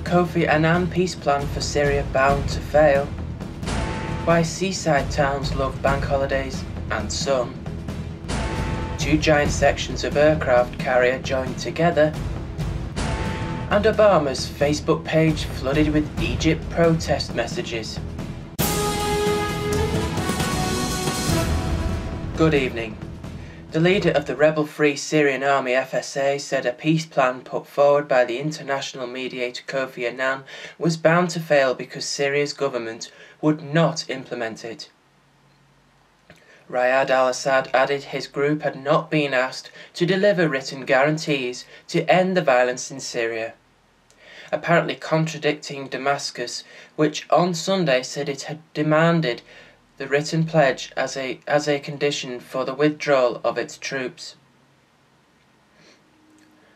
Kofi Annan peace plan for Syria bound to fail. Why seaside towns love bank holidays and some. Two giant sections of aircraft carrier joined together. And Obama's Facebook page flooded with Egypt protest messages. Good evening. The leader of the Rebel Free Syrian Army FSA said a peace plan put forward by the international mediator Kofi Annan was bound to fail because Syria's government would not implement it. Riyad al-Assad added his group had not been asked to deliver written guarantees to end the violence in Syria, apparently contradicting Damascus, which on Sunday said it had demanded the written pledge as a condition for the withdrawal of its troops.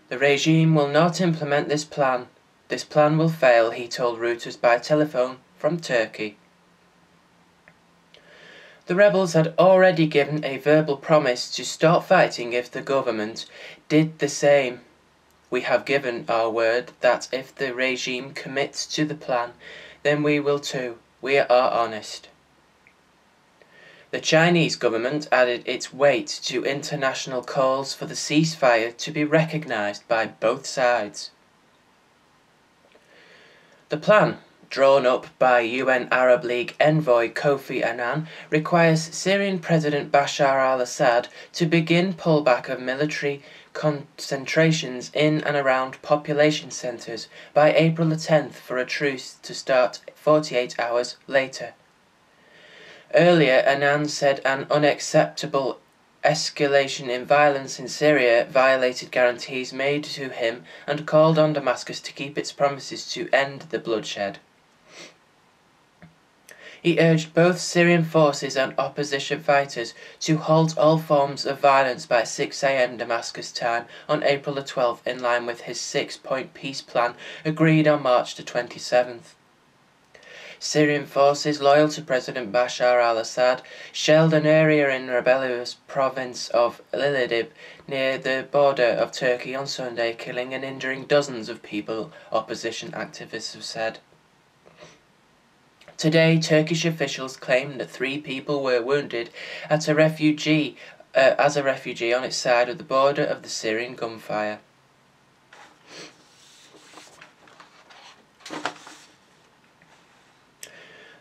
The regime will not implement this plan. This plan will fail, he told Reuters by telephone from Turkey. The rebels had already given a verbal promise to stop fighting if the government did the same. We have given our word that if the regime commits to the plan, then we will too. We are honest. The Chinese government added its weight to international calls for the ceasefire to be recognized by both sides. The plan, drawn up by UN Arab League envoy Kofi Annan, requires Syrian President Bashar al-Assad to begin pullback of military concentrations in and around population centres by April the 10th for a truce to start 48 hours later. Earlier, Annan said an unacceptable escalation in violence in Syria violated guarantees made to him and called on Damascus to keep its promises to end the bloodshed. He urged both Syrian forces and opposition fighters to halt all forms of violence by 6 a.m. Damascus time on April the 12th, in line with his 6-point peace plan agreed on March the 27th. Syrian forces loyal to President Bashar al-Assad shelled an area in rebellious province of Idlib near the border of Turkey on Sunday, killing and injuring dozens of people, opposition activists have said. Today, Turkish officials claimed that 3 people were wounded as a refugee on its side of the border of the Syrian gunfire.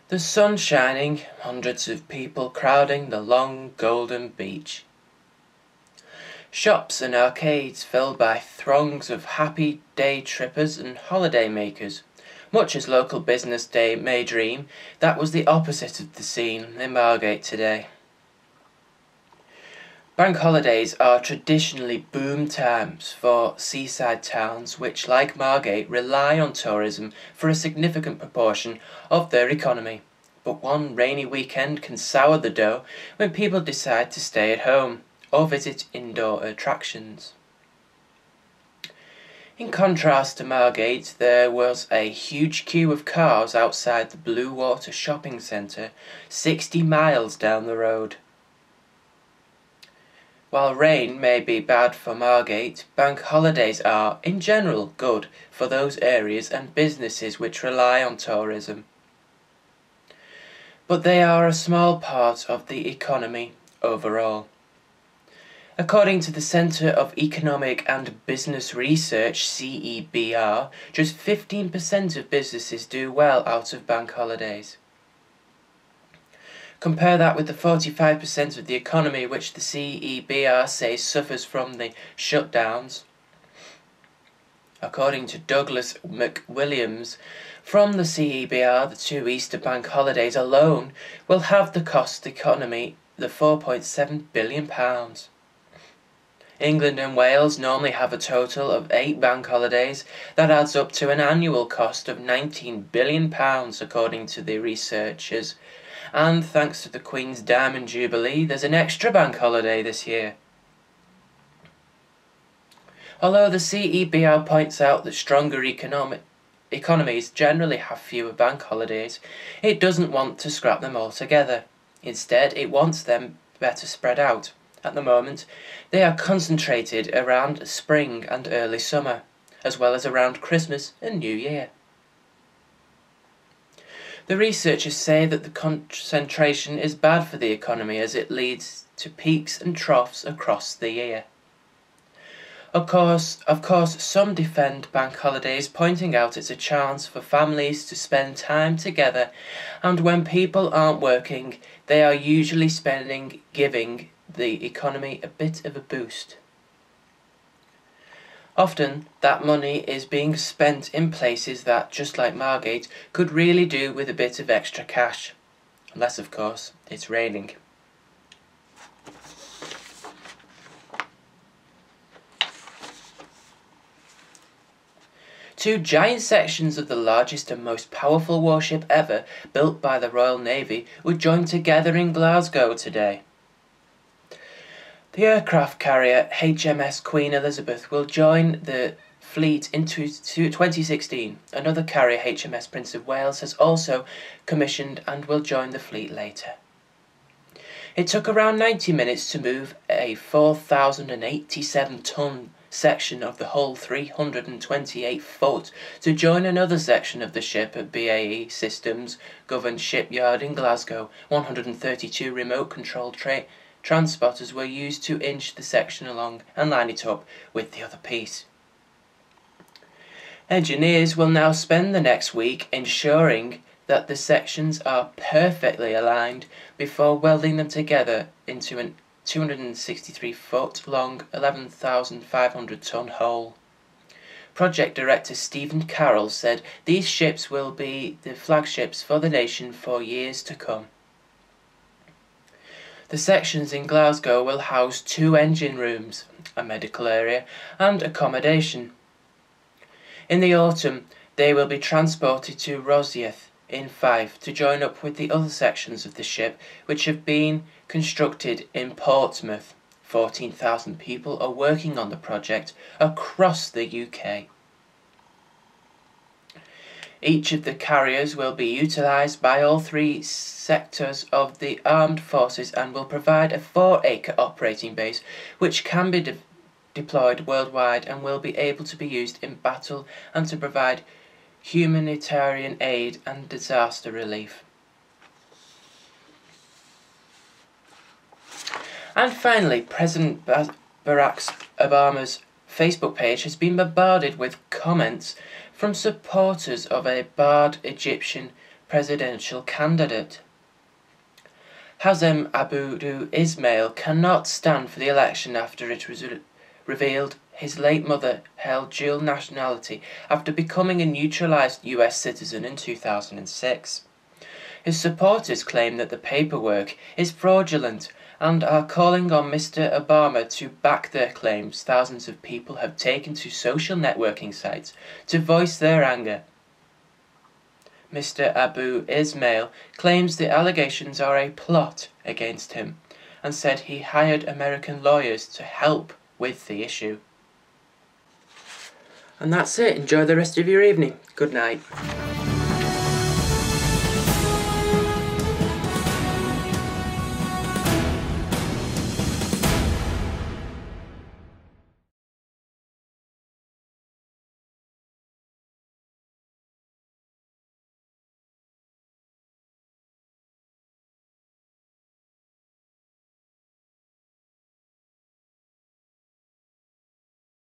The sun shining, hundreds of people crowding the long golden beach. Shops and arcades filled by throngs of happy day trippers and holiday makers. Much as local business day may dream, that was the opposite of the scene in Margate today. Bank holidays are traditionally boom times for seaside towns which, like Margate, rely on tourism for a significant proportion of their economy. But one rainy weekend can sour the dough when people decide to stay at home or visit indoor attractions. In contrast to Margate, there was a huge queue of cars outside the Blue Water shopping centre 60 miles down the road. While rain may be bad for Margate, bank holidays are, in general, good for those areas and businesses which rely on tourism. But they are a small part of the economy overall. According to the Centre of Economic and Business Research, CEBR, just 15% of businesses do well out of bank holidays. Compare that with the 45% of the economy which the CEBR says suffers from the shutdowns. According to Douglas McWilliams from the CEBR, the 2 Easter bank holidays alone will have cost the economy the £4.7 billion. England and Wales normally have a total of 8 bank holidays. That adds up to an annual cost of £19 billion, according to the researchers. And thanks to the Queen's Diamond Jubilee, there's an extra bank holiday this year. Although the CEBR points out that stronger economies generally have fewer bank holidays, it doesn't want to scrap them altogether. Instead, it wants them better spread out. At the moment, they are concentrated around spring and early summer, as well as around Christmas and New Year. The researchers say that the concentration is bad for the economy as it leads to peaks and troughs across the year. Of course, some defend bank holidays, pointing out it's a chance for families to spend time together, and when people aren't working, they are usually giving the economy a bit of a boost. Often, that money is being spent in places that, just like Margate, could really do with a bit of extra cash. Unless, of course, it's raining. Two giant sections of the largest and most powerful warship ever, built by the Royal Navy, were joined together in Glasgow today. The aircraft carrier HMS Queen Elizabeth will join the fleet in 2016. Another carrier, HMS Prince of Wales, has also commissioned and will join the fleet later. It took around 90 minutes to move a 4,087-ton section of the hull 328-foot to join another section of the ship at BAE Systems governed shipyard in Glasgow. 132 remote-controlled transporters were used to inch the section along and line it up with the other piece. Engineers will now spend the next week ensuring that the sections are perfectly aligned before welding them together into a 263-foot long, 11,500-ton hull. Project Director Stephen Carroll said these ships will be the flagships for the nation for years to come. The sections in Glasgow will house 2 engine rooms, a medical area, and accommodation. In the autumn, they will be transported to Rosyth in Fife to join up with the other sections of the ship which have been constructed in Portsmouth. 14,000 people are working on the project across the UK. Each of the carriers will be utilised by all 3 sectors of the armed forces and will provide a 4-acre operating base which can be deployed worldwide and will be able to be used in battle and to provide humanitarian aid and disaster relief. And finally, President Barack Obama's Facebook page has been bombarded with comments from supporters of a barred Egyptian presidential candidate. Hazem Abdou Ismail cannot stand for the election after it was revealed his late mother held dual nationality after becoming a naturalized US citizen in 2006. His supporters claim that the paperwork is fraudulent and are calling on Mr. Obama to back their claims. Thousands of people have taken to social networking sites to voice their anger. Mr. Abu Ismail claims the allegations are a plot against him and said he hired American lawyers to help with the issue. And that's it. Enjoy the rest of your evening. Good night.